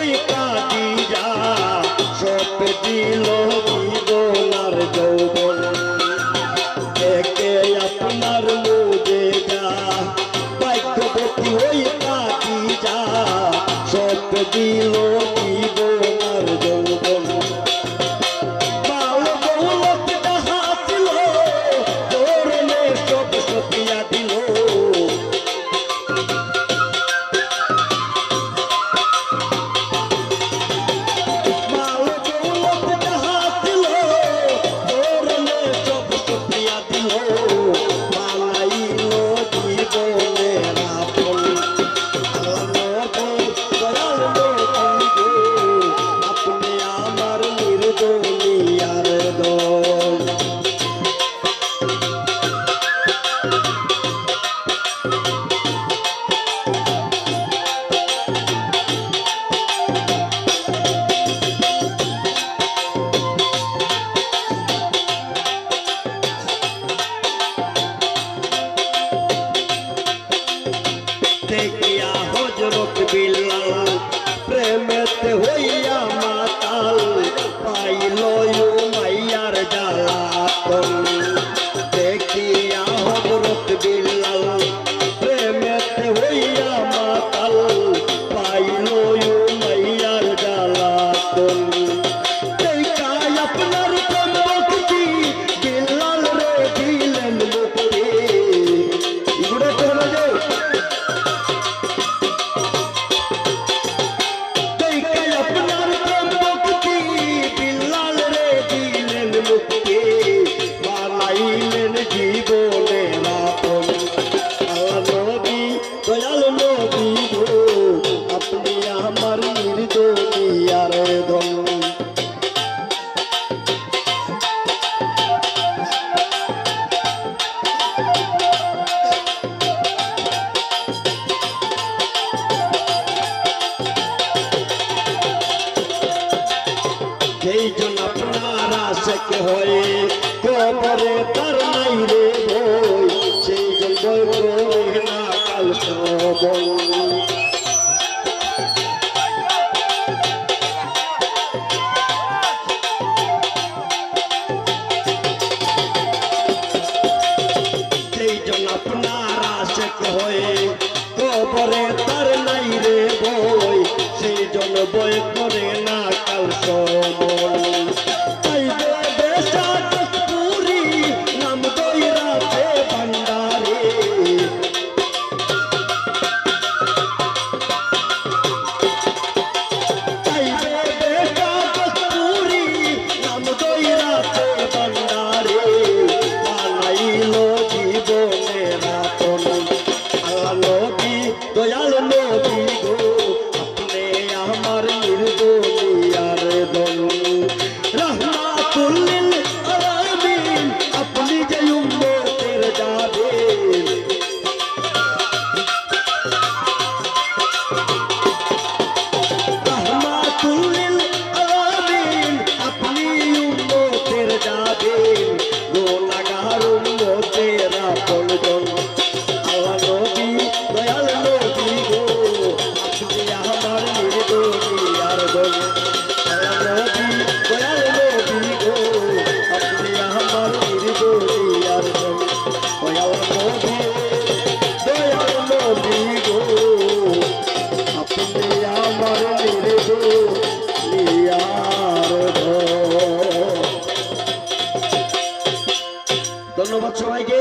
ওই কাদিজা সব দিল জীবনার যৌবন একে আপনার মুজে যা ভাগ্যবতী ওই কাদিজা সব দিল জীবনার যৌবন দেখিয়া হযরত বিলাল প্রেমেতে হইয়া মাতাল পাইল উমাইয়ার জ্বালাতন দেখিয়া হযরত বিলাল প্রেমেতে হইয়া মাতাল পাইল উমাইয়ার জ্বালাতন দেখায় আপনার প্রেমভক্তি বিলাল রে দিলেন মুক্তি ইগুড়ে চলে যাও সেই জন্য আপনার আশেক হয়ে কবরে তার নাই রে বই সেই জন্য বই না কাল শ্রবণ সেই জন্য আপনার আশেক হয়ে কবরে তার নাই রে বই সেই জন্য বই করে না কাল শ্রবণ দয়াল নবী গো আপনি আমার নির্দোষিয়ার দল রাহমাতুল লিল আলামিন আপনি যে উম্মতের জাবের রাহমাতুল লিল আলামিন আপনি উম্মতের জাবের গুনাহগার উম্মতের আপনজন আল্লাহ নবী দয়াল ধন্যবাদ সবাইকে।